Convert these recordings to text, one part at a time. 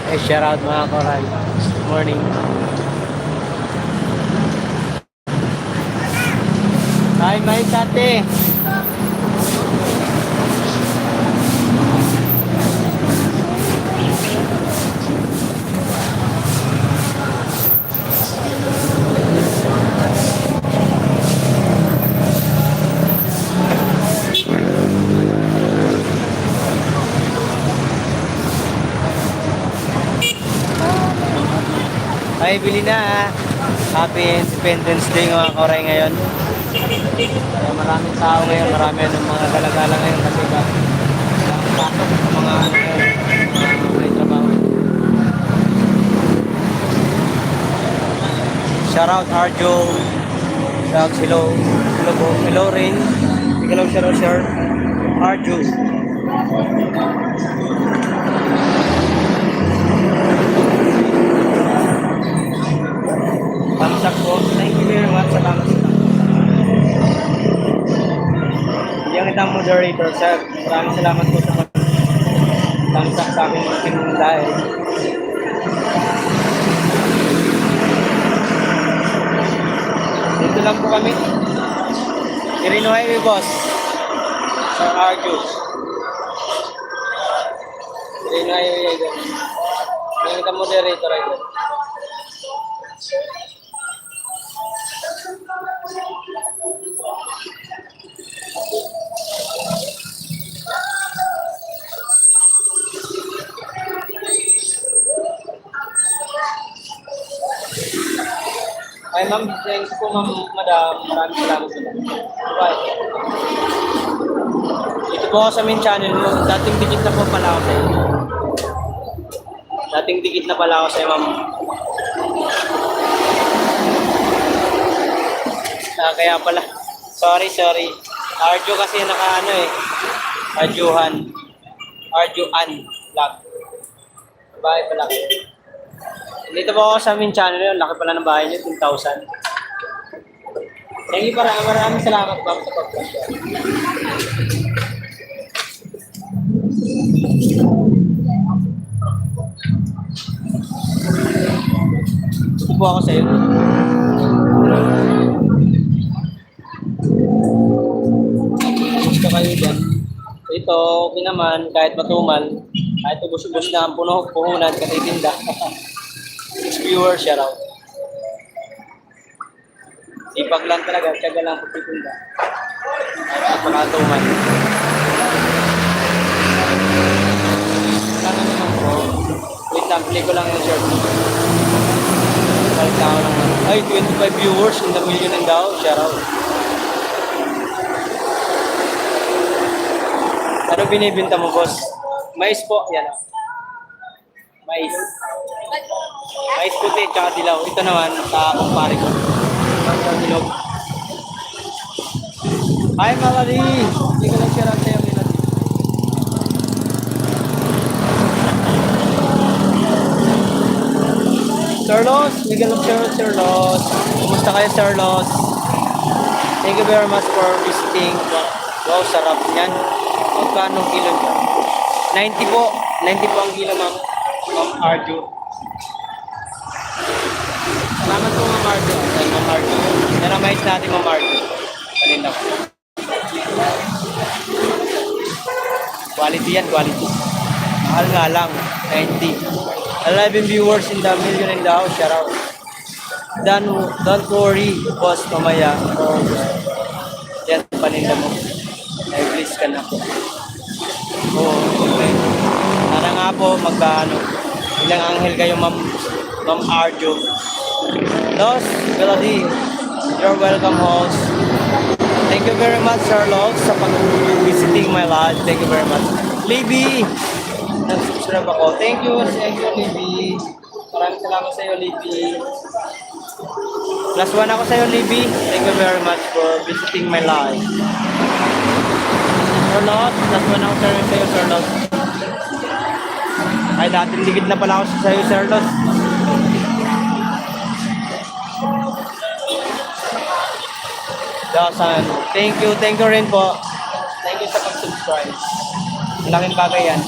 Shout out mga koral. Good morning. Hi, may tate. Ay, bili na ah. Happy Independence Day mga koray ngayon. Kaya maraming tao ngayon, marami ng mga galagala ngayon kasi pasok sa mga ano ngayon, mga may trabaho. Shout out Arjo. Shout out hello. Hello po. Hello Rain. Hello shout out sir. Arjo. Thumbs up po. Thank you very much sa thumbs up. Bigyan kitang moderator, sir. Maraming salamat po sa thumbs up sa aking mga pinundahin. Dito lang po kami. Quirino Highway, boss. Sir Arjus. Quirino Highway, idol. Bigyan kitang moderator, idol. Ay, ma'am, thanks po, ma'am, madam. Maraming salamat po. Bye. Ito po ako sa main channel mo. Dating dikit na po pala ako sa iyo. Dating dikit na pala ako sa iyo, ma'am. Kaya pala. Sorry. Arjo kasi naka-ano eh. Arjuhan vlog. Bye pala. Dito po ako sa main channel yun. Laki pala ng bahay niyo, 10,000. Thank you para maraming salamat ma'am sa pag-share. Ito po ako sa iyo. Gusto kayo dyan. Ito, okay naman, kahit matumal, kahit ubos-ubos na ang puhunan, katitinda. Viewer, shout out. Sipag lang talaga, tiyaga lang pagtitinda. At makatuman. Wala naman po. Wait lang, play ko lang yung shirt. Balik ako lang. Ay, 25 viewers in the million and daw. Shout out. Ano binibinta mo, boss? Mais po, yan. Mais. Mais puti, tsaka dilaw. Ito naman, sa kumpare ko. Dilog. Hi, Malari! Hindi ka lang share out sa'yo, Melody. Sir Los, hindi ka lang share out, Sir Los. Kumusta kayo, Sir Los? Thank you very much for visiting. Wow, sarap niyan. Magkano kilo niya? 90 po. 90 po ang kilo, ma'am. Ma'am Arjo. Salamat po, Ma'am Arjo. Ay, Ma'am Arjo. Naramais natin, Ma'am Arjo. Paninda ko. Quality yan, quality. Mahal nga lang. 90. 11 viewers in the million in the house. Shout out. Don't worry, boss, mamaya. Yan, paninda mo. Ay, please ka na po. Oo, okay. Para nga po, ilang anghel kayo, Ma'am Arjo. Los, Melody, you're welcome, host. Thank you very much, Sir Los, sa pag-visiting my live. Thank you very much. Libby, nag-subscribe ako. Thank you, Libby. Maraming salamat sa iyo, Libby. Plus 1 ako sa iyo, Libby. Thank you very much for visiting my live. Sir Los, plus 1 ako sa iyo, Sir Los. Ay, dating digit na pala ako sa iyo, Sir Los. Dasan. Thank you rin po. Thank you sa pag-subscribe. Malaking bagay yan.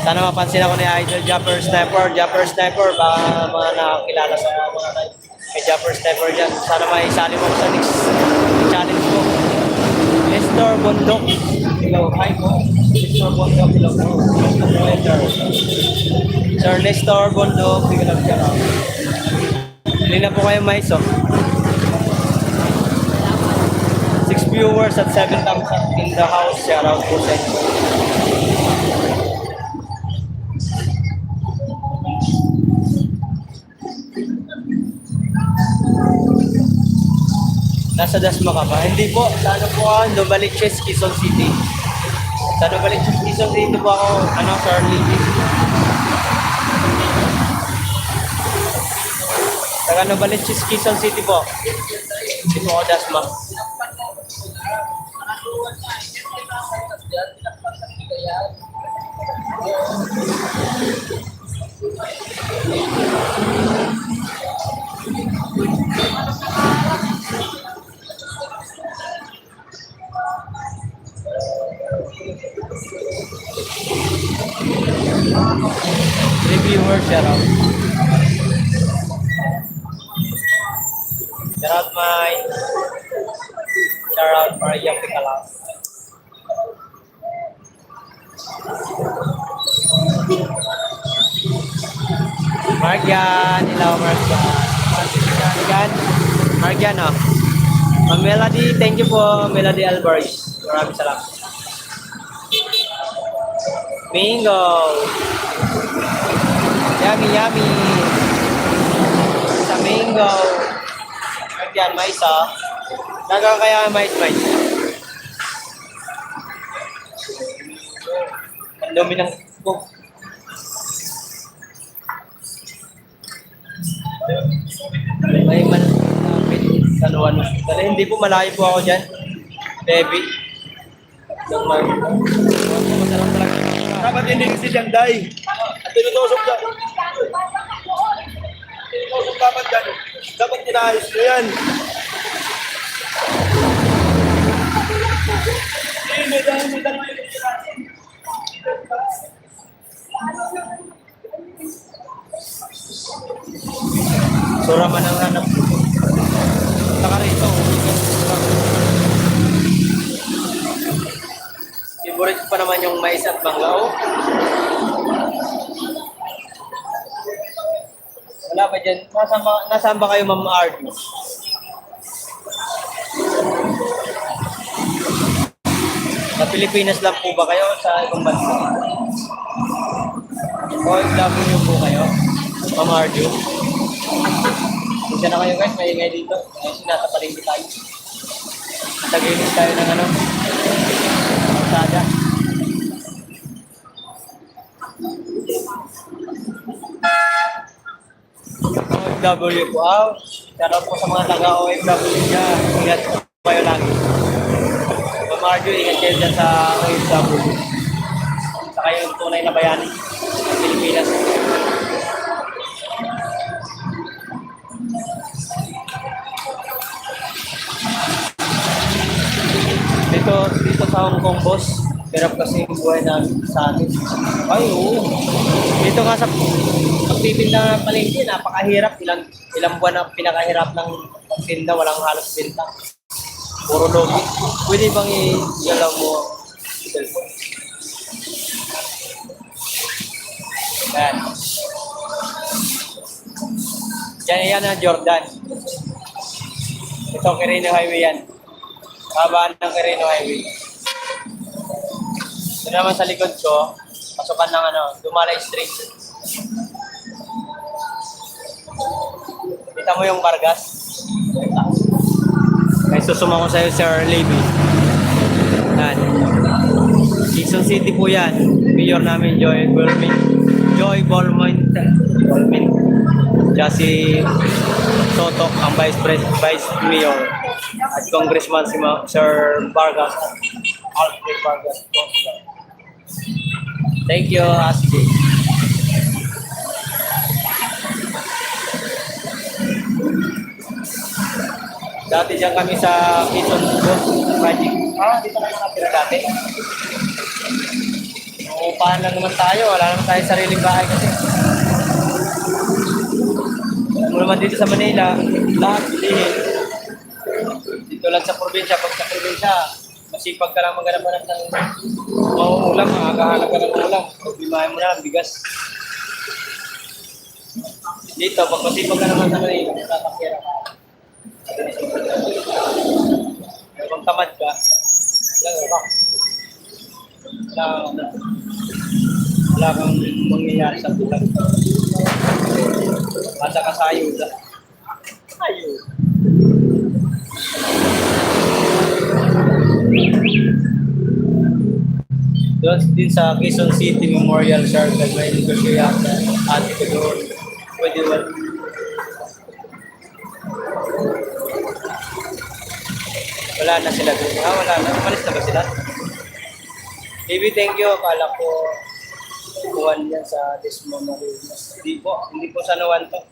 Sana mapansin ako ni Idol Japper Sniper. Japper Sniper, baka mga nakakilala sa mga kay Japper Sniper dyan. Sana may isali mo sa next challenge ko. Nestor Bondok. Hello, hi po. Nestor Bondok, hello po. Sir Nestor Bondok, hindi ko lang siya. Hindi na po kayo mais, oh. 6 viewers at 7 thumbs up in the house. Shout out po sa inyo. Nasa Dasma ka ba? Hindi po. Sa ano po ako? Novaliches, Quezon City. Sa Novaliches, Quezon City po ako. Ano, Sir Lily. Taga Novaliches, Quezon City po. Hindi po ako Dasma. Reviewers, shout out. Shout out my shout out Maria Picalas. Margian, hello Margian. Margian, oh. Ma'am Melody, thank you po, Melody Alvarez. Maraming salamat. Mingo. Yummy, yummy. Sa Mingo. Margian, mais, oh. Nagawa kaya mais. Ang dumi ng cook. May malapit sa Luan Hospital. Hindi po malayo po ako dyan. Baby. Dapat hindi kasi siyang day. At tinutusok dyan. Tinutusok dapat dyan. Dapat kinaayos mo yan. May dalawa yung Sura man ang hanap. Saka rito. Favorite pa naman yung mais at mangga. Oh. Wala pa dyan. Nasaan ba kayo, Ma'am Ardy? Sa Pilipinas lang po ba kayo? Sa ibang bansa? OFW po kayo? Ma'am Ardy? Isa na kayo guys, may ingay dito. Sinatapaling tayo. Tagilis tayo ng ano. Sada. OFW po. Shoutout po sa mga taga-OFW dyan. Ingat po kayo lagi. Ma'am Arjo, ingat kayo dyan sa OFW. Sa kayong tunay na bayani ng Pilipinas. Dito sa Hong Kong, boss. Hirap kasi yung buhay namin sa atin. Ay, oo. Dito nga sa pagtitinda ng palengke, napakahirap. Ilang buwan na pinakahirap ng pagtinda, walang halos binta. Puro logi. Pwede bang i-galaw mo yung cellphone? Yan. Yan na Jordan. Ito, Quirino Highway yan. Kabaan ng Quirino Highway. Ito naman sa likod ko, pasukan ng Dumalay Street. Kita mo yung Vargas? May susuma ko sa'yo, Sir Levy. Yan. Quezon City po yan. Mayor namin, Joy Bolmoint. Siya si Soto, ang Vice Mayor. At Congressman si Sir Vargas. Alfred Vargas. Thank you, Ashley. Dati dyan kami sa Quezon Project. Dito na nakapira dati. Upahan lang naman tayo. Wala naman tayo sariling bahay kasi. Alam mo naman dito sa Manila, lahat bilihin. Dito lang sa probinsya, pag sa probinsya, masipag ka lang maghanap-hanap ng mauulam, makakahanap ka ng ulam. Problemahin mo na lang, bigas. Dito, pag masipag ka naman sa Manila, matatapira ka. Pero kung tamad ka, wala kang mangyayari sa bulan. At saka sa ayuda. Ayuda. Doon din sa Quezon City Memorial Circle, may negosyo yata. Ate ko doon. Pwede ba? Wala na sila doon. Wala na. Umalis na ba sila? Baby, thank you. Akala ko kukuhan yan sa Desmamarinas. Hindi po sa Nawan to.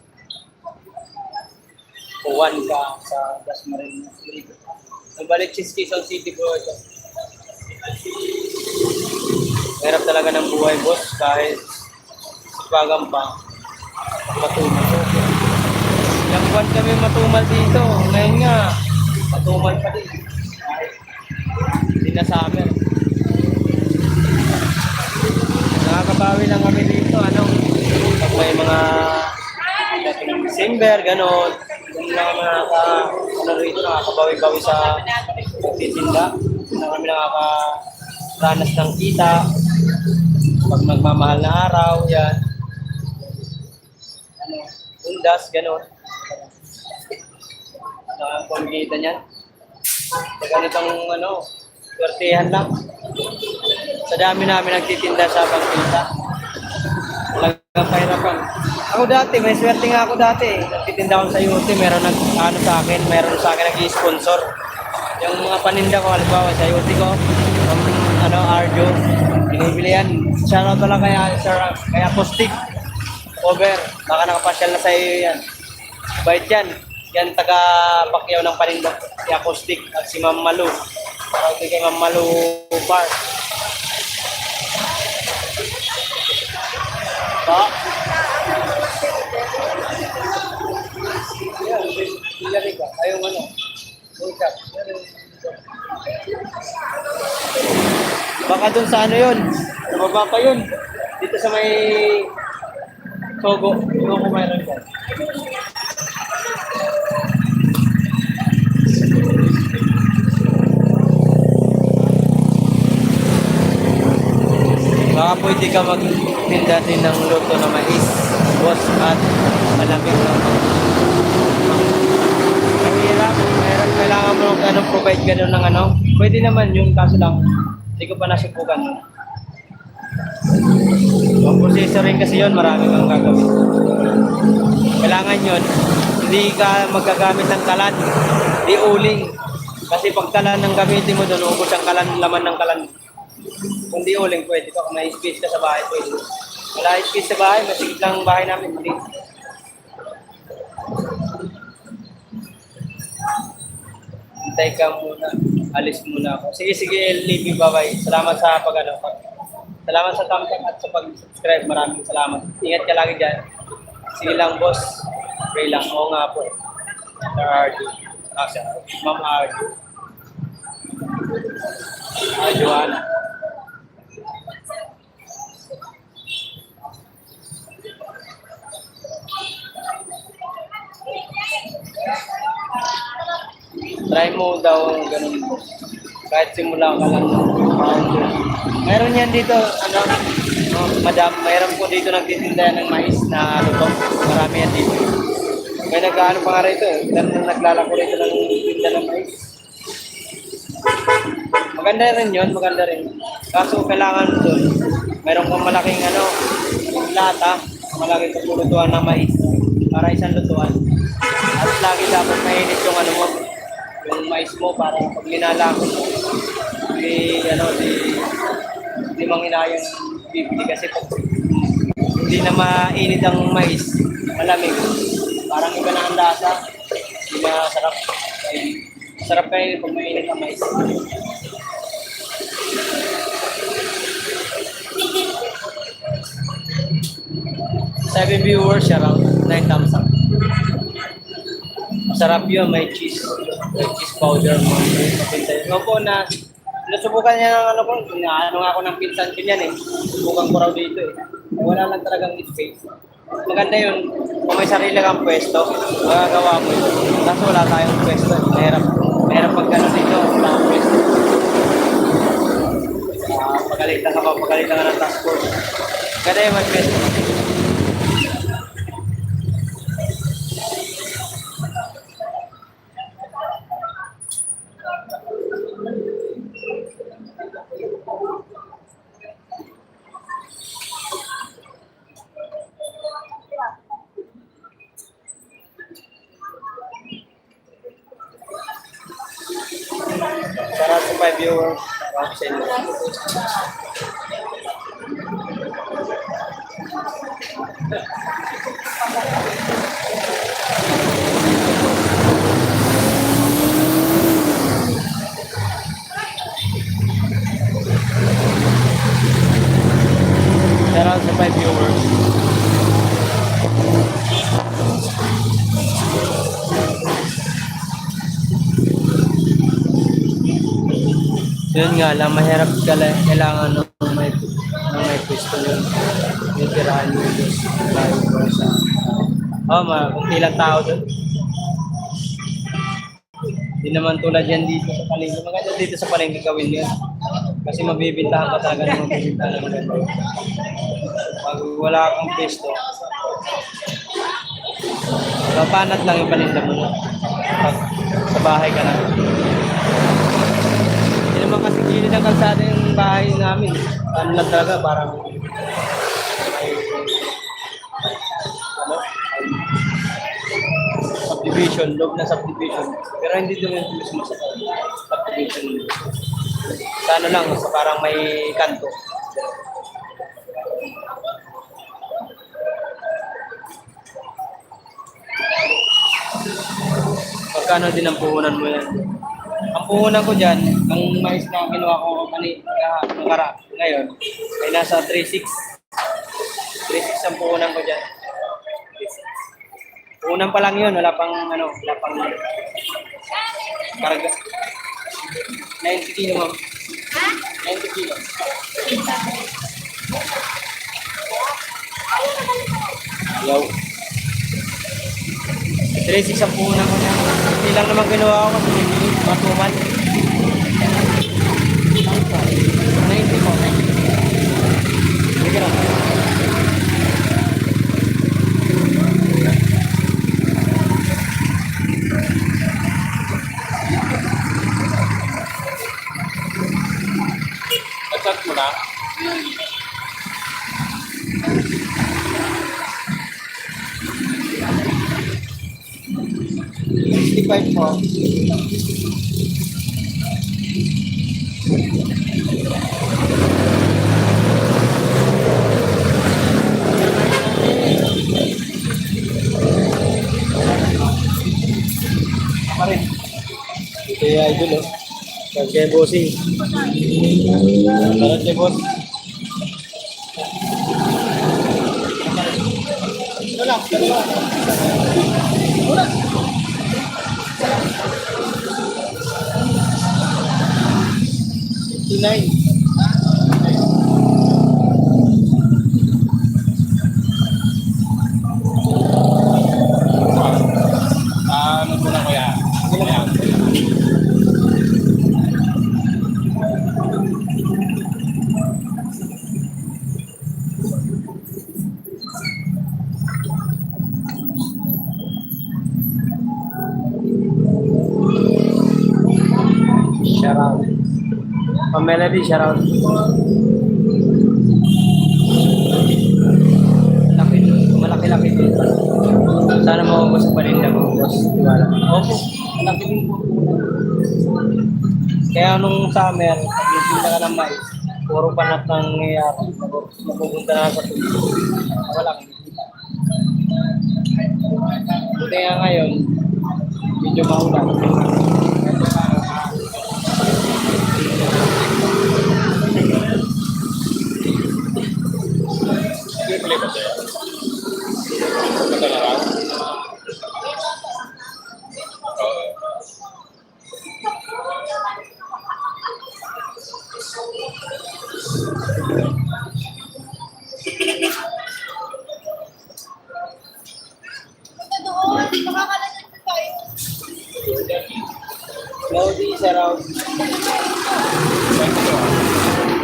Kukuhan ka sa Desmamarinas. Nagbalik si Quezon City po ito. Hirap talaga ng buhay, boss. Kahit sipagan pa. Matumal. Ilang buwan kami matumal dito. Ngayon nga, matumal pa din. Kahit hindi na summer. Nakakabawi lang kami dito, pag may mga December, gano'n, kung na kami rito, nakakabawi-bawi sa titinda, na kami nakakaranas ng kita, pag magmamahal na araw, yan, undas, gano'n, nakakakita niyan, sa ganitong, swertihan lang. Sa dami namin nagtitinda sa Bangkita. Talagang pahirapan. Ako dati, may swerte nga ako dati. Nagtitinda ako sa UT, meron sa akin nag-i-sponsor. Yung mga paninda ko, halimbawa sa UT ko, Arjo, binibili yan. Shoutout lang kaya Postig. Over, baka nakapasyal na sa iyo yan. Bait yan. Yan taga-Pacquiao ng paninda. Si Postig at si Ma'am Malu. Parang kay Ma'am Malu Park. Pa? Yan, pilari ka. Ayaw Bukat. Baka dun sa yun. Sa baba pa yun. Dito sa may Sogo. Yung ako mayroon ka. Baka pwede ka magtinda din ng luto na mais, boss, at malamig na. Mahirap, kailangan mo provide gano'n ng Pwede naman yun, kaso lang, hindi ko pa nasubukan. Ang processoring kasi yun, marami kang gagawin. Kailangan yun, hindi ka magagamit ng kalan, di uling. Kasi pag kalan ng gamitin mo doon, ubos ang laman ng kalan. Kung di uling, pwede ka. Kung may space ka sa bahay, pwede. Wala space sa bahay, masigit lang ang bahay namin. Hindi. Hintay ka muna. Alis muna ako. Sige, LB, bye-bye. Salamat sa salamat sa thumbs up at sa pag-subscribe. Maraming salamat. Ingat ka lagi dyan. Sige lang, boss. Pray lang. Oo nga po. Sir Arjo. Ma'am Arjo. Joanna. Try mo daw ganun. Kahit simula ka lang ng founder. Meron yan dito, madam, mayroon po dito nagtitinda ng mais na to. Marami yan dito. May nag-ano pa nga rito naglalako rito ng tinda ng mais. Maganda rin yun, maganda rin. Kaso kailangan doon, mayroon kang malaking lata, malaking paglutuan ng mais para isang lutuan. At lagi dapat mainit yung yung mais mo para pag linalako mo, hindi manghinayang bibili kasi pag hindi na mainit ang mais, malamig. Parang iba na ang lasa, hindi masarap. Sarap kayo pag mainit ang mais. 7 viewers, shout out. 9 thumbs up. Masarap yun, may cheese. May cheese powder mo. Ikaw po na, nasubukan niya ng ano ko, ano nga ako ng pinsan ko niyan eh. Subukan ko raw dito eh. Wala lang talagang space. Maganda yun, kung may sarili kang pwesto, magagawa mo yun. Kaso wala tayong pwesto. Mahirap pagkano dito, wala kang pwesto. Pagalitan ka ng task force. Ganda yung may pwesto. Sarap sa 5 viewers. Sarap sa inyo. Sarap sa 5 viewers. Yun nga lang, mahirap kailangan ng may pwesto yun. Yung tirahan yung Diyos. Kunti lang tao doon. Hindi naman tulad yan dito sa palengke. Maganda dito sa palengke gawin yun. Kasi mabibintahan ka talaga ng mabibintahan ng ganda. Pag wala kang pwesto, papanat lang yung paninda mo na. Pag sa bahay ka na. Hindi naman kasi gilid ang kalsada yung bahay namin. Ano lang talaga, parang subdivision, loob na subdivision. Pero hindi doon yung mismo sa subdivision. Sa ano lang, sa parang may kanto. Pagkano din ang puhunan mo yan? Ang puhunan ko dyan, ang mais na kinuha ko ngayon, ay nasa 3.6. 3.6 ang puhunan ko dyan. 3.6. Puhunan pa lang yun, wala pang karga. 90 kilo ma'am. 90 kilo. Ayaw. 3.6 ang puhunan ko dyan. Hindi lang naman ginawa ko kasi matuman. 90 po. Sige lang. Nag-chat mo na? $65 po. Parin. Ito yung idol oh. Kaya bossing. Sarap siya boss. Ito lang. Una. $59. Ano po na kuya? Shout out. Melody, shout out. Malaki-laki din. Sana maubos pa rin na maubos. Opo, malaki din po. Kaya nung summer, pag-isinta ka ng mais, puro panat ng nangyayari. Mapupunta na sa tuloy. Walang. Buti nga ngayon, medyo maulan. Lodi, shout out.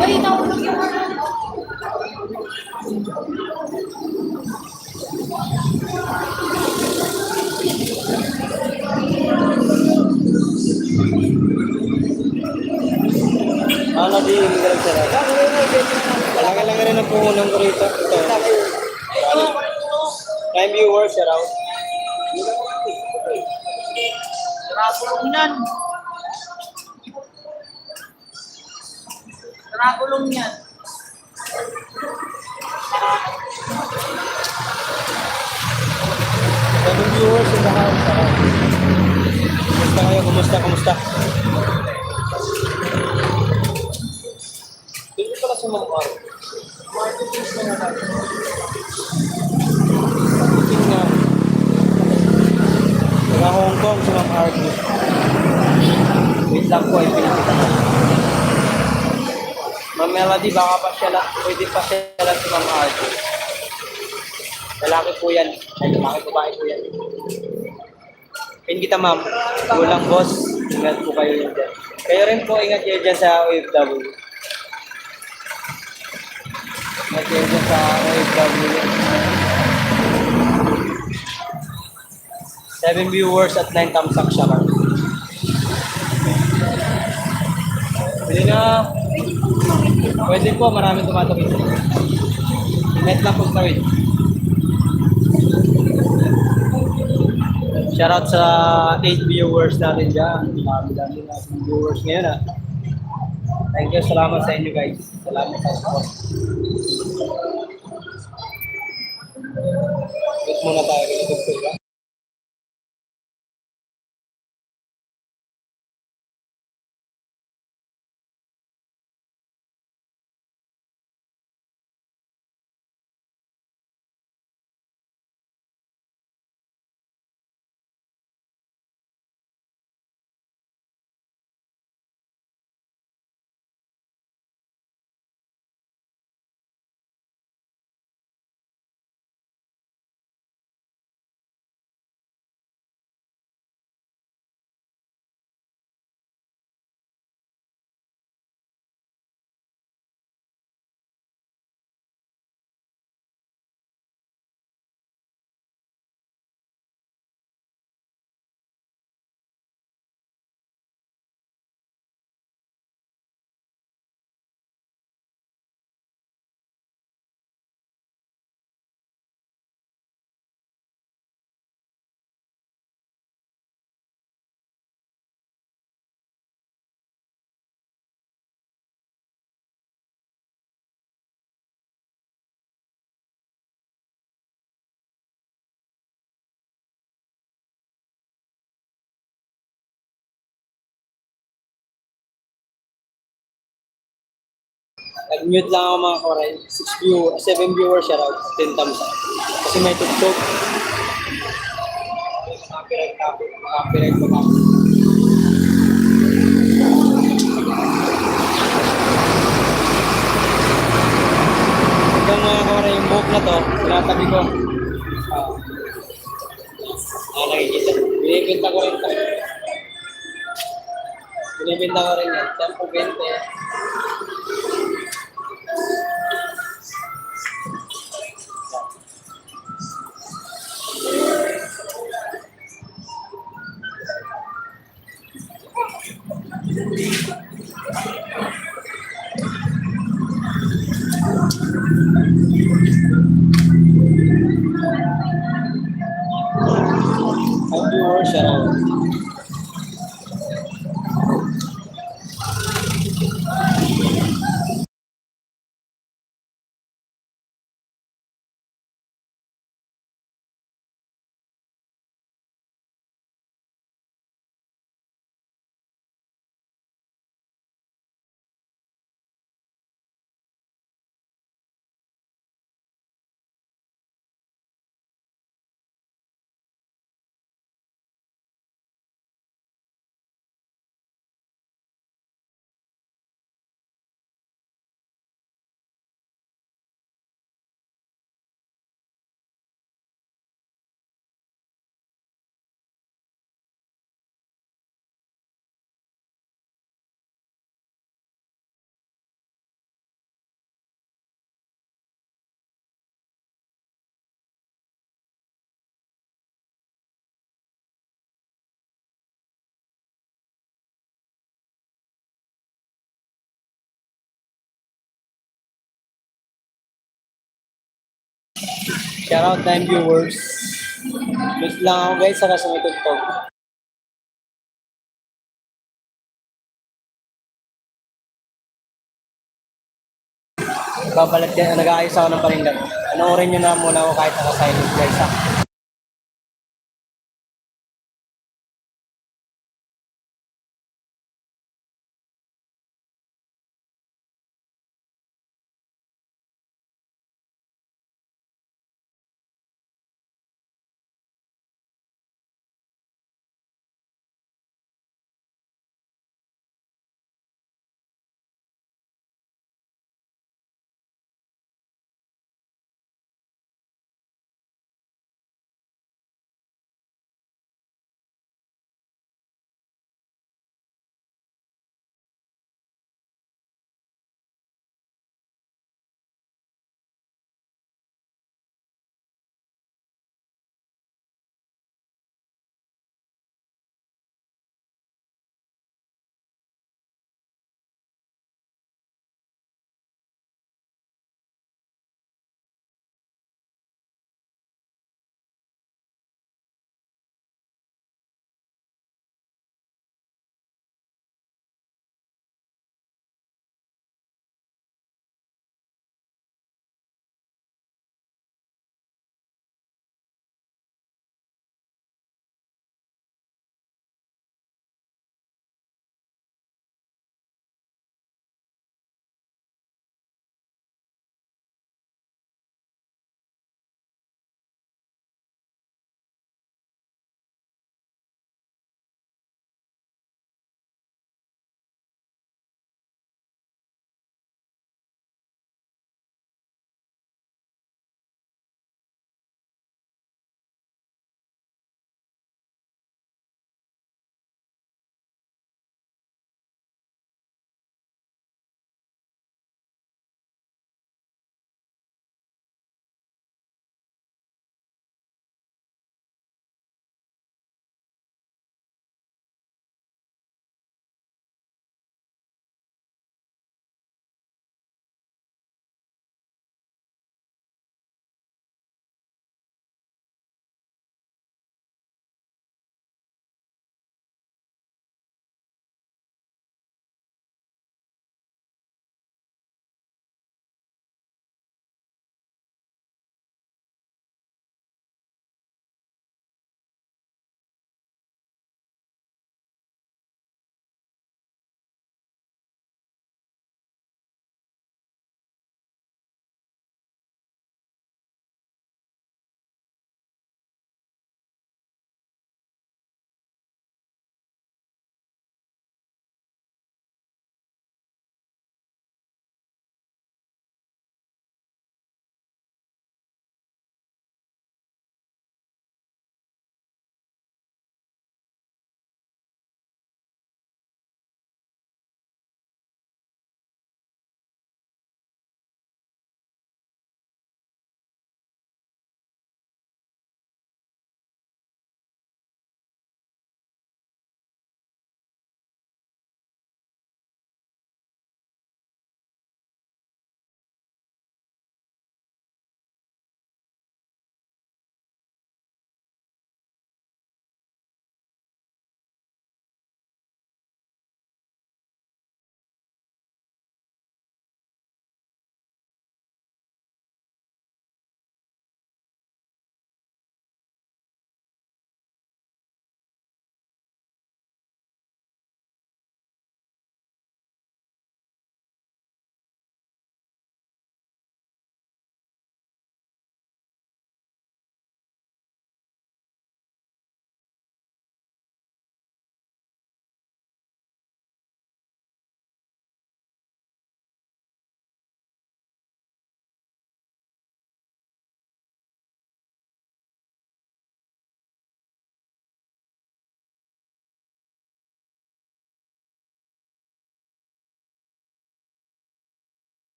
Uy, nahulog yung ano. Lodi, hindi ka lang shout out. Malaki-laki rin ang puhunan ko rito. Ito. Prime viewers, shout out. Sarapulong yan. Sarapulong yan. Prime viewers in the house, shout out. Kumusta kayo? Kumusta? Dito pala si Ma'am Mar. Marketing na nga natin. Marketing nga. Taga Hong Kong si Ma'am Arby. Wait lang po, ipinakita na. Ma'am Melody, baka pa siya lang, pwede pa siya lang si Ma'am Arby. Lalaki po yan. Ay, lalaki babae po yan. Pin kita ma'am. Kulang boss. Ingat po kayo yun dyan. Kayo rin po, ingat kayo dyan sa OFW. Ingat kayo dyan sa OFW. 7 viewers at 9 thumbs up siya ma'am. Pwede na. Pwede po, maraming tumatawid. Net lang po tawid. Shoutout sa 8 viewers natin dyan. Dami natin viewers ngayon ah. Thank you, salamat sa inyo guys. Salamat sa support. Wait muna tayo, ganito po ba? Nag-mute lang ako mga kawaray. 7 viewers, shoutout. 10 thumbs up. Kasi may tutok. Copyright topic. Copyright pa ako. Hanggang mga kawaray, yung buhok na to, sinatabi ko. Nakikita. Binibinta ko rin ito. Binibinta ko rin yan. 10-20. Ang viewers, shoutout. Shoutout na yung viewers. Wait lang ako guys, saka sa may tugtog. Babalat yan, nag-aayos ako ng palindan. Panoorin nyo na muna ako kahit naka-silent guys ha.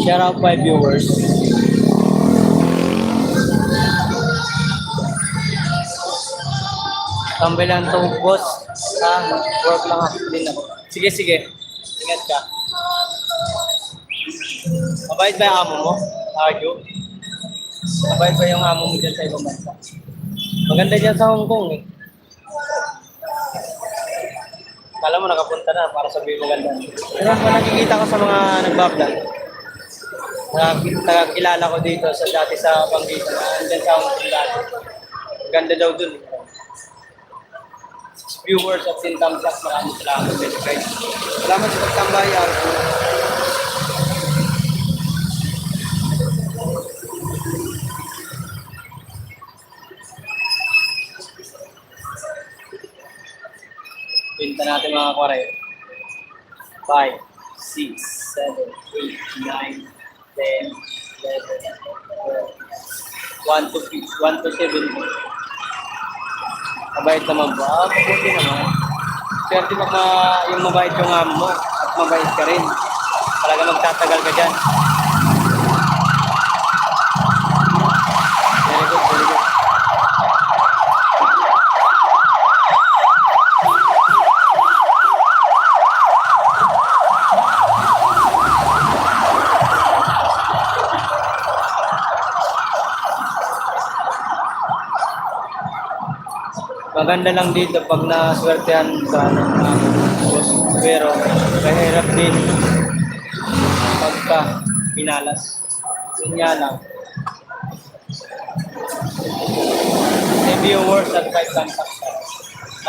Shout out 5 viewers. Tambay lang to, boss. Work lang ako din ako. Sige, sige. Ingat ka. Mabait ba yung amo mo? Arjo? Mabait ba yung amo mo dyan sa ibang bansa? Maganda dyan sa Hong Kong eh. Kala mo nakapunta na para sabihin maganda. Pero kung nakikita ko sa mga nagbablog, nakakilala ko dito sa dati sa Banggita, andyan sa Hong Kong dati. Ganda daw dun. Viewers at Sin Thumbs Up, maraming salamat guys. Salamat sa pagtambay, Arjo. Pinta natin mga kwaray. 5, 6, 7, 8, 9, 10, 11, 12, 1 to 6, 1 to 7. Mabait naman ba? Mabuti naman. Swerte pag yung mabait yung amo mo at mabait ka rin. Talaga magtatagal ka dyan. Very good, very good. Maganda lang dito pag naswertehan ka ng boss. Pero mahirap din pagka pinalas. Yun nga lang. The viewers at 5 contacts.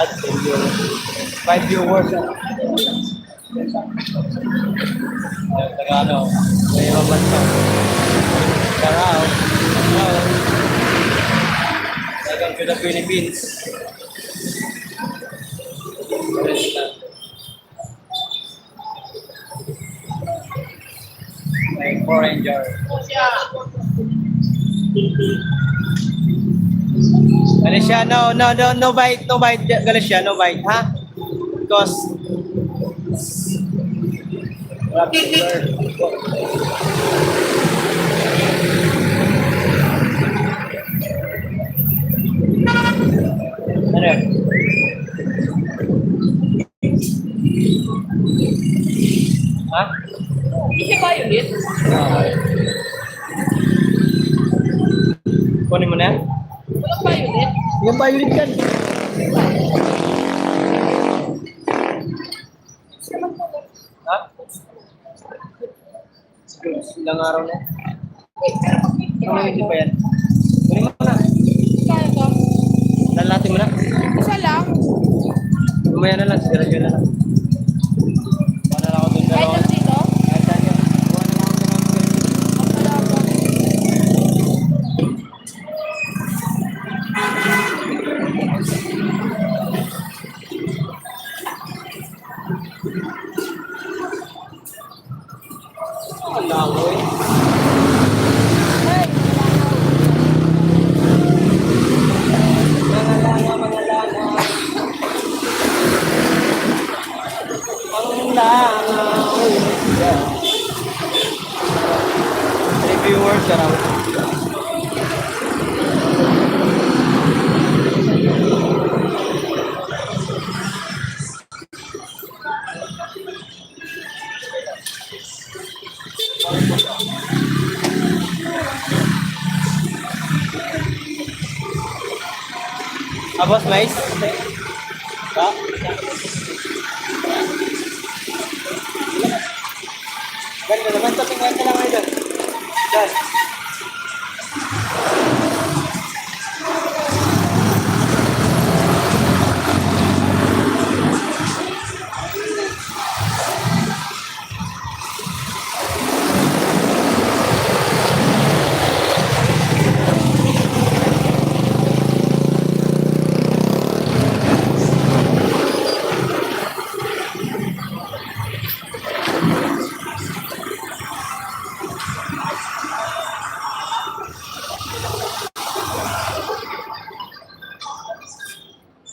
At 10 viewers. 5 viewers at 10 contacts. Tagalog. May mabansa. Karao. Welcome to the Philippines. Like Foreigner. Galicia, no bite, Galicia, no bite, ha? Because ano? Ha? Hindi ba yun yun? Okay. Kunin mo na yan? Walang ba yun yun? Yung violet yan. Ha? Ilang araw na. Ano hindi pa yan? Kunin mo na. Kaya ka? Lalatin mo na. Isa lang. Lumaya na lang. Sigara dyan na lang. Paano na ako dun Kahit dalawa? lang dito? Kahit saan yan. Buwan na lang ako dun dalawa. Ang malaga. Ang langoy. Hey! Mga lana, mga lana. Ang langoy. Reviewers, sarap. Boss, mais? Ba? Ganda naman ito. Tingnan ka lang ngayon. Done.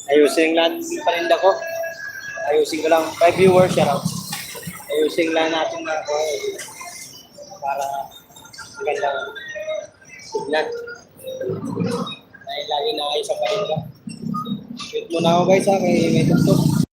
Ayusin lang yung paninda ko. Ayusin ko lang. 5 viewers, shout out. Ayusin lang natin na ako. para magandang tignan. Dahil lagi na kayo sa palinda. Wait muna ako guys ha, kay may tuktok.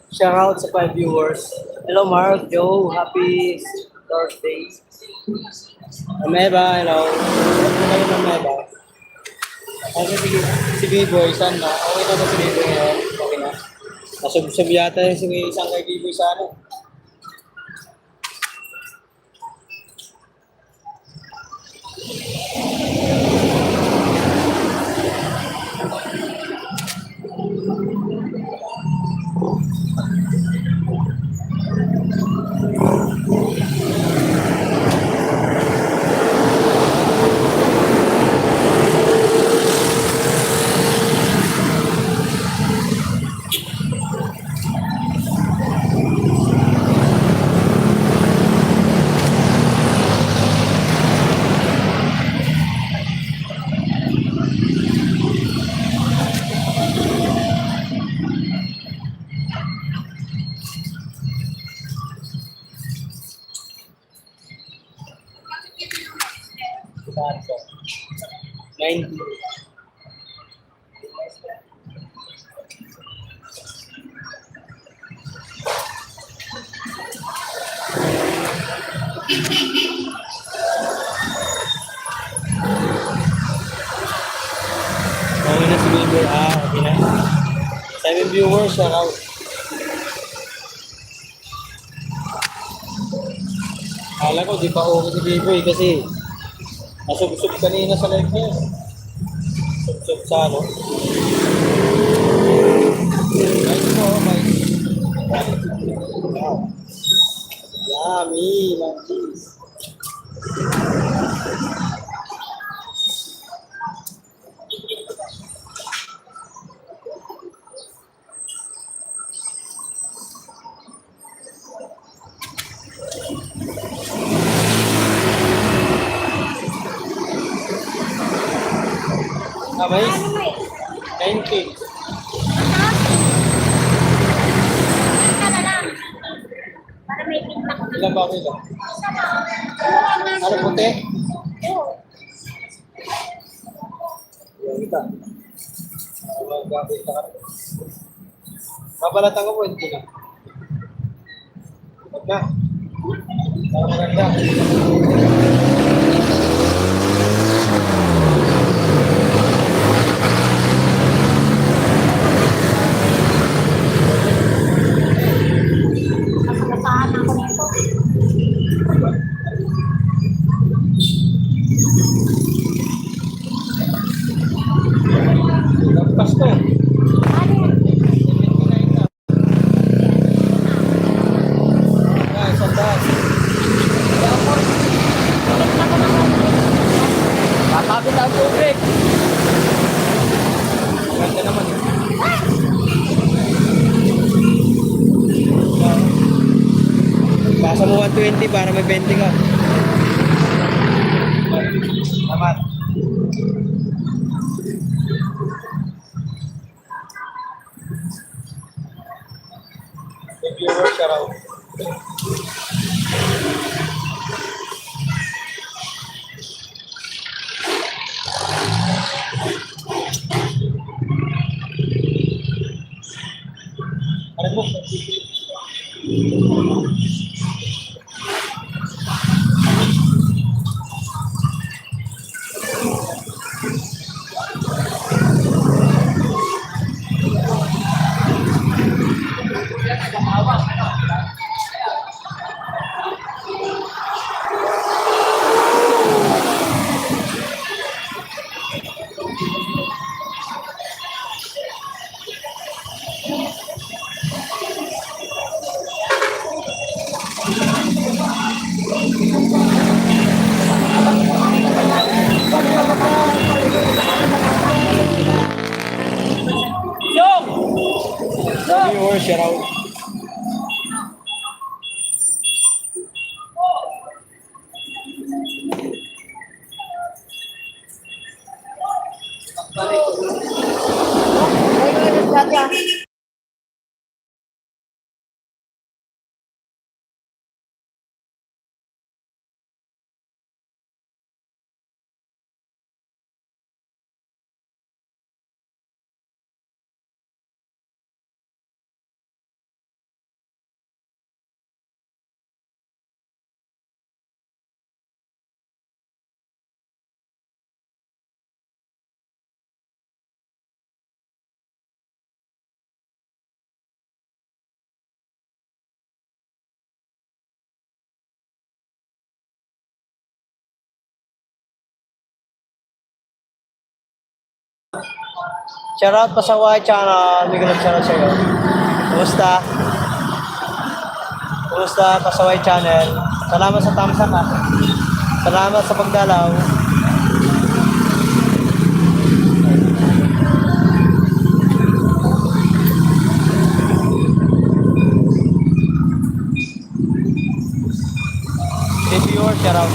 Shout out sa 5 viewers. Hello Mark, Joe, happy birthday. Ameba, hello. Hello Ameba. Ano si B-Boy, saan na? Okay na ba si B-Boy ngayon? Okay na. Nasubsob yata yung isang kay B-Boy sa ano. Saan ko? 90. Okay na si B-Boy. Okay na. 7 viewers, shout out. Kala ko, di pa okay si B-Boy kasi nasubsob kanina sa live niya. Subsob sa ano. Nice po, nice. Wow. Yummy, mantis. Mais? 90. Ilan ba ako ito? Ano puti? Yan ito. Gamit ka. Papalatan ko po, hindi na. Huwag na. Para maganda. Lampas to. Isang daan. Kakabit ang tubig. Ganda naman eh. Pasa mo 120 para may 20 ka. Naman. Viewers, shout out. Ano mo? Viewers, shout out. Shoutout pa sa White Channel. Miguel, shoutout sa'yo. Kumusta? Kumusta pa sa White Channel? Salamat sa thumbs up, ha. Salamat sa pagdalaw. Reviewer, shoutout.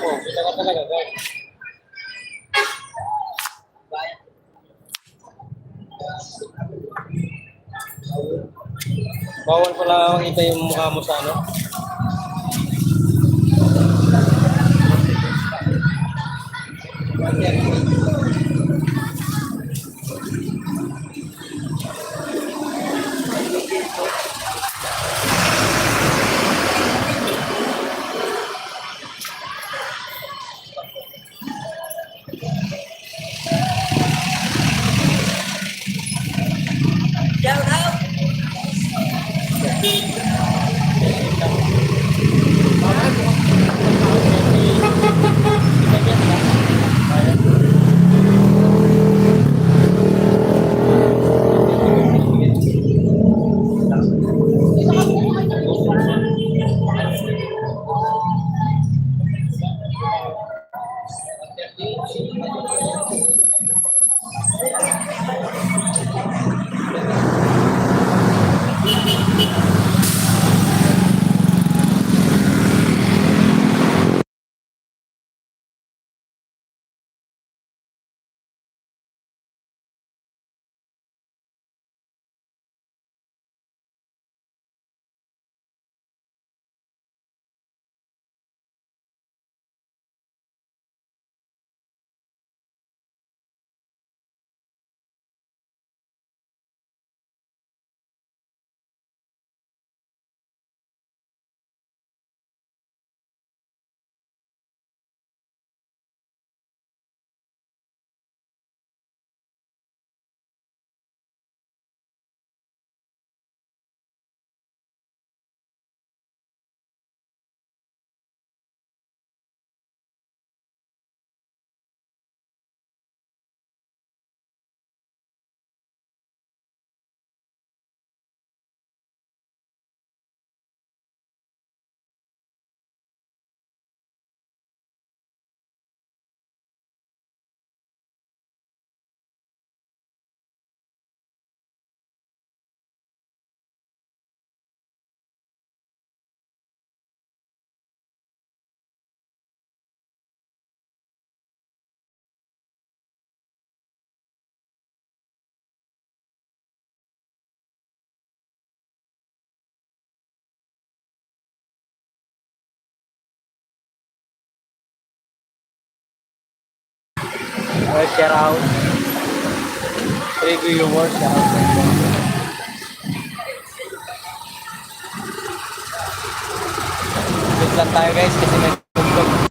Oh, kita ka talaga, guys. Bawal pala makita yung mukha mo sa ano. Shout out! Shout out. 3 viewers, shout out. Wait lang tayo guys kasi may tugtog.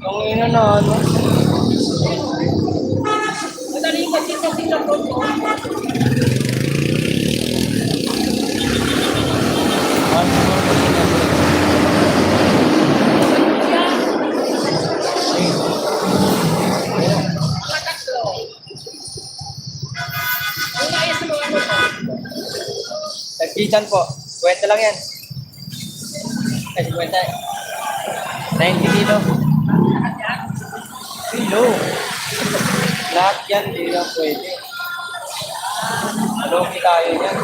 Ang ina na ano. Tagpisan po. Kwenta lang yan. Ay, kwenta. 90 kilo. Kilo. Lahat yan, hindi lang pwede. Aloki tayo yan.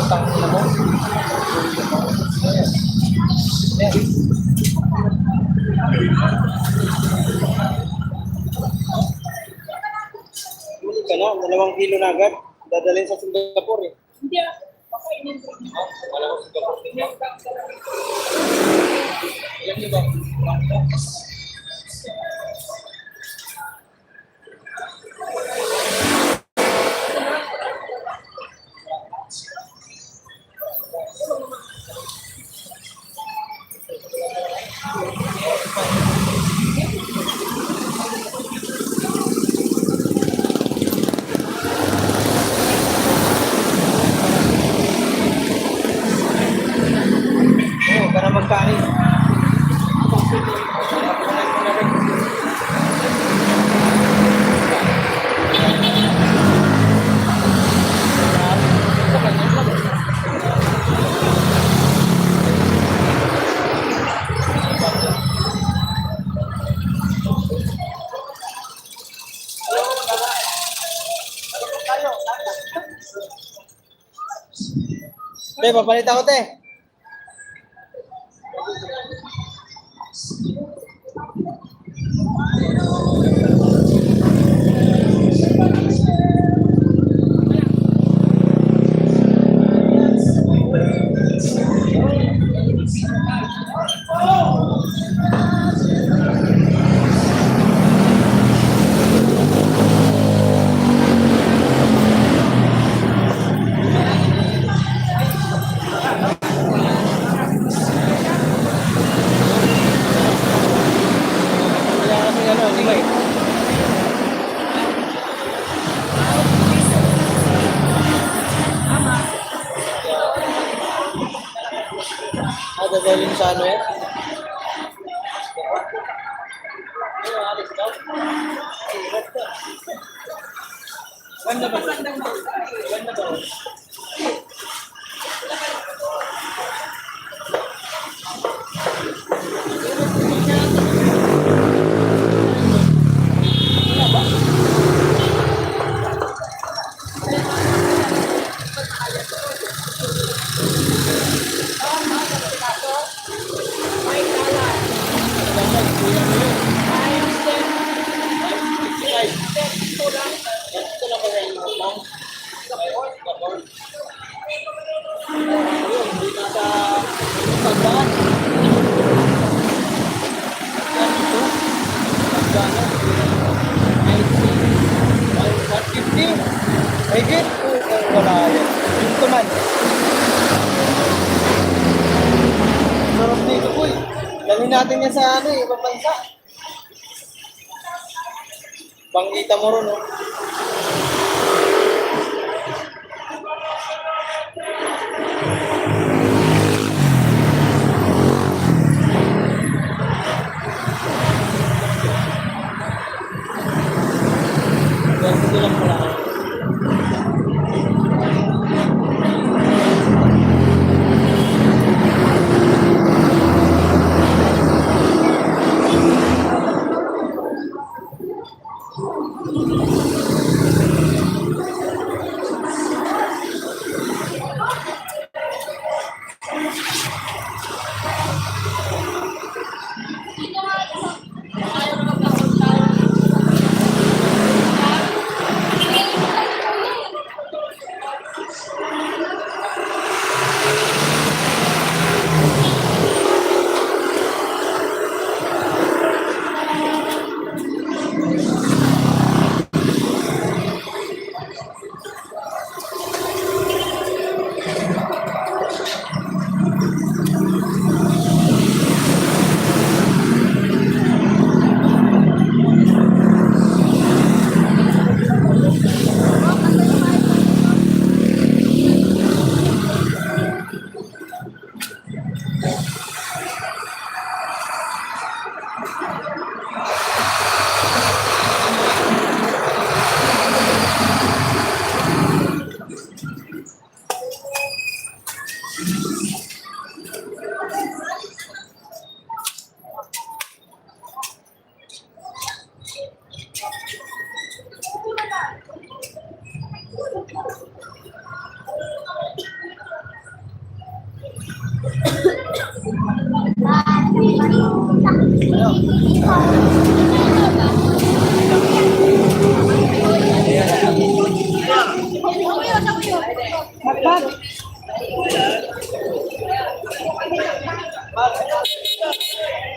Utang nila mo. Huli ka na, 2 kilo na agad. Dadalhin sa Singapore eh. Hindi ah. Pakainin ko. Wala ko Singapore. Ilan nyo ba? Oo, para magkain. Te, papalit ako, te. Wala kami ano, limay. Dadalhin sa ano yan? Ganda ba? Ganda ba? Higit? Wala yan. Dito man. Sarap dito po eh. Dalhin natin yan sa ano eh, ibang bansa. Pangita mo ron, no? Ganito lang pala.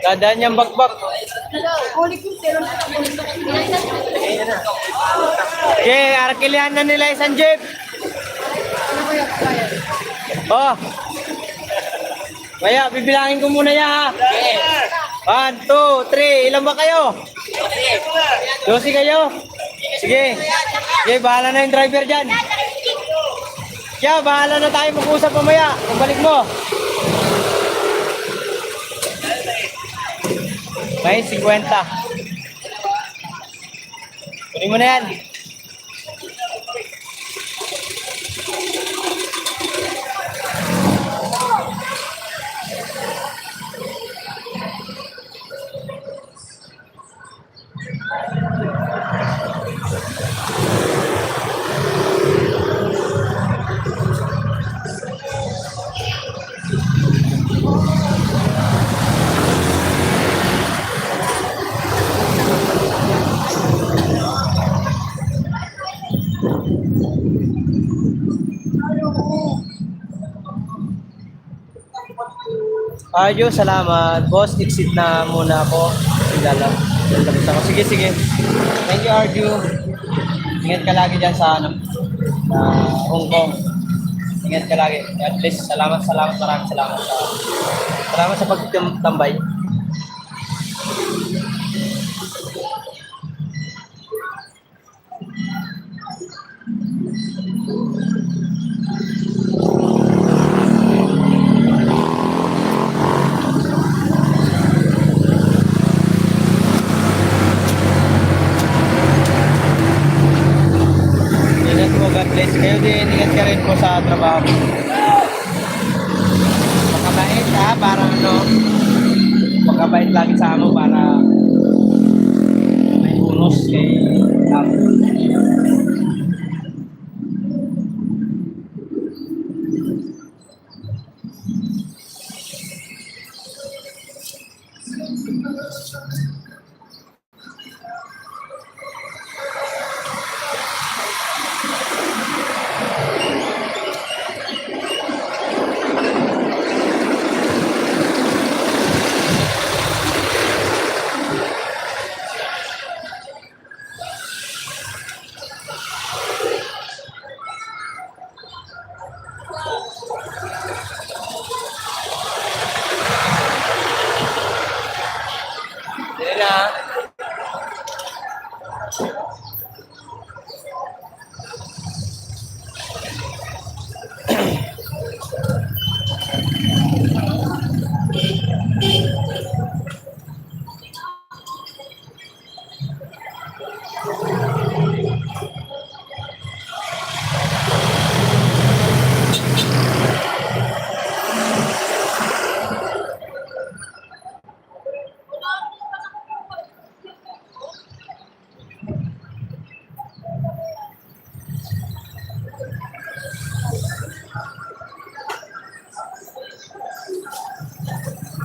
Dadaan niyang bagbag. Okay, arkilihan na nila isang jeep. Oh. Kaya, bibilangin ko muna yan, ha? 1, 2, 3. Ilan ba kayo? 12 kayo? Sige. Sige, bahala na yung driver dyan. Kaya, bahala na tayo mag-usap mamaya. Pagbalik mo. May 50. Kunin mo na yan. Arjo, salamat. Boss, exit na muna ako. Sigala. Tapos ako. Sige, sige. Thank you, Arjo. Ingat ka lagi dyan sa Hong Kong. Ingat ka lagi. At least, salamat. Maraming salamat. Salamat sa pagtambay. God bless kayo din. Ingat ka rin po sa trabaho. Makabait ha, para ano, makabait lagi sa amo para may bonus kay amo.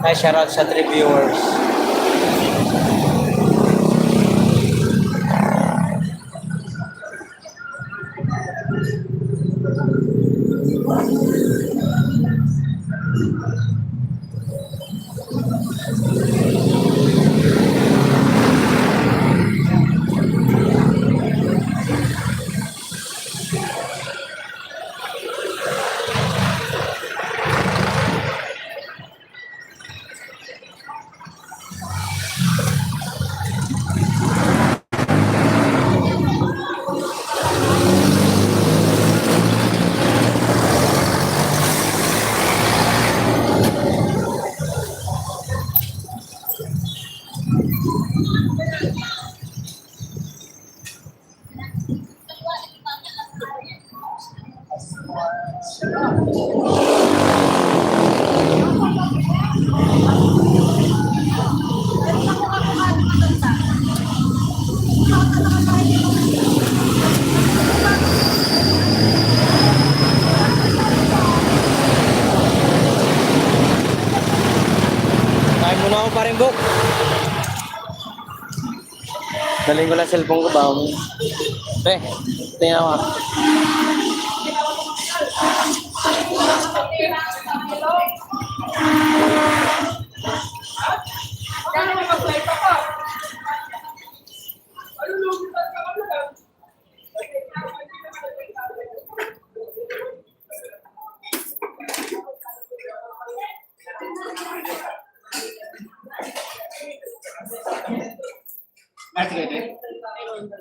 Ay, shoutout sa 3 viewers. Kain muna ako pa rin, Bok. Daling ko lang cellphone ko ba? Pre, tingnan mo.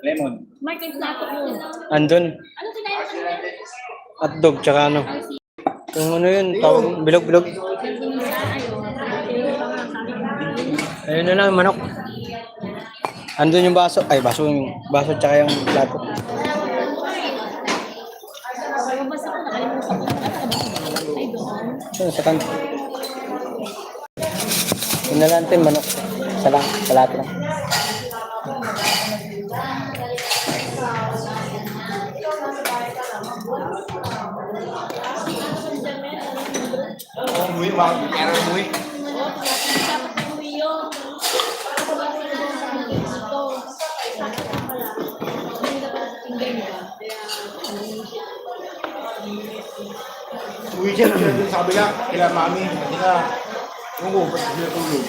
Lemon. Market na ako yun. Andun, Ano kinain mo yun? hotdog, tsaka ano. Yung ano yun, tawag, bilog-bilog. Ayun na lang, manok. Andun yung baso. Ay, baso yung baso tsaka yung plato. Basta ko nakalimutan ko. Ay, doon. Yun, sa kanto. Yun na lang, tin, manok. Isa lang, plato lang. Umuwi, kaya umuwi. Uwi siya dun sa kabila, kila mami. Kasi na, yung ko, ba't sila tulog?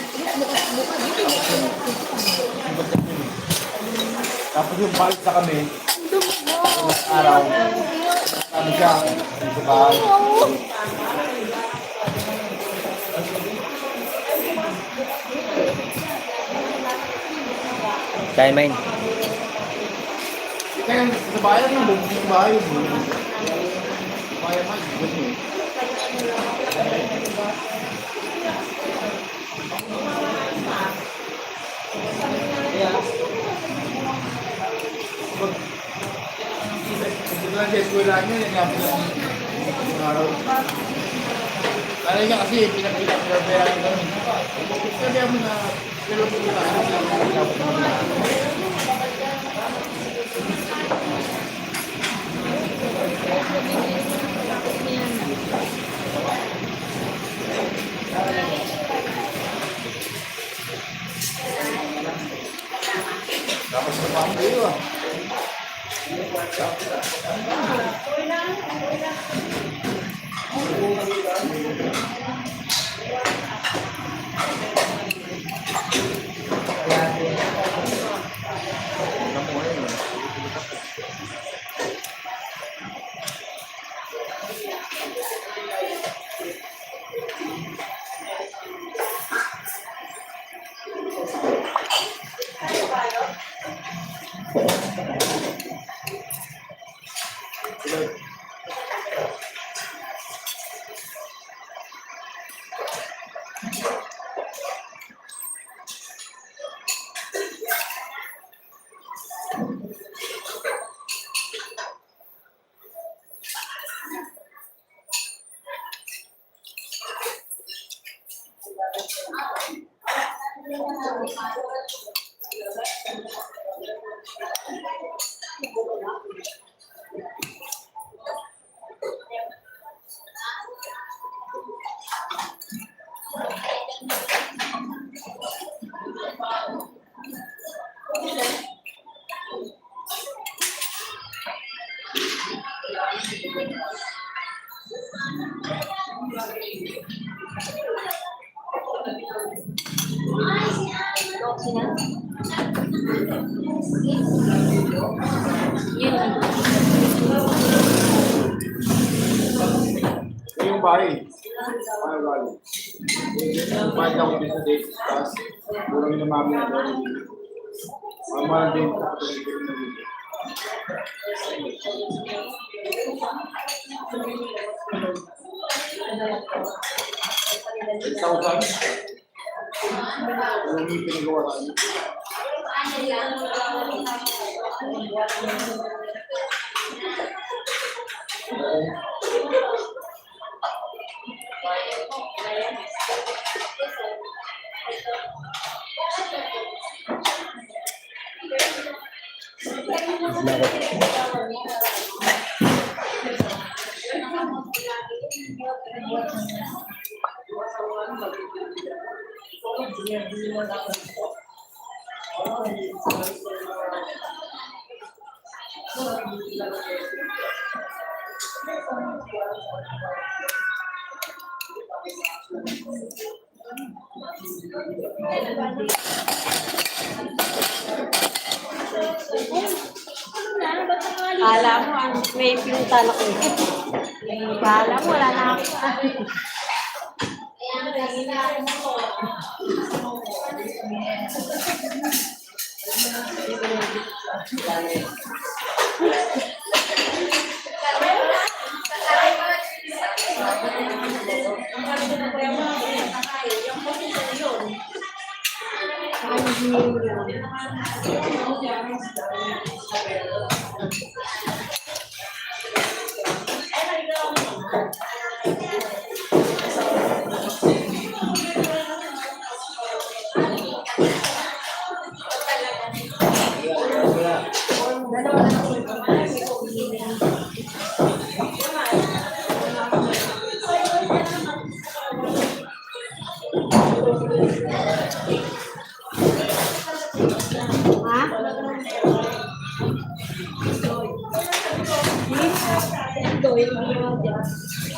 Tapos yung balik sa kami, ilang araw, sabi siya, dito ka. Kaya main. Kaya sa bayan ng bubong bahay, bayan man, ganun eh. Ito lang sa eskwela niya, yung araw. Kaya niya kasi, pinapinabayaran ko. Sabi mo na, pero tapos na pa kayo ah. bahay. Ay, wala. Bahay ako din sa date. Tapos, kulang yung mami na doon. Mahal din. Ikaw ba? Yung pinagawa namin. Kala mo, may pinuntan ako. Kala mo, wala na ako.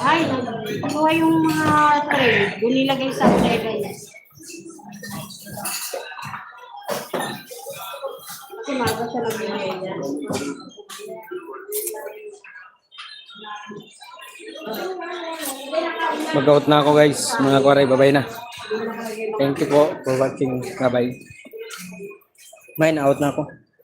Ay, nakuha yung mga tray. Bunilagay sa tray niya. Kasi maga siya nagbigay niya. Mag-out na ako guys, mga kwaray, bye-bye na. Thank you po for watching. Bye-bye. Mine, out na ako.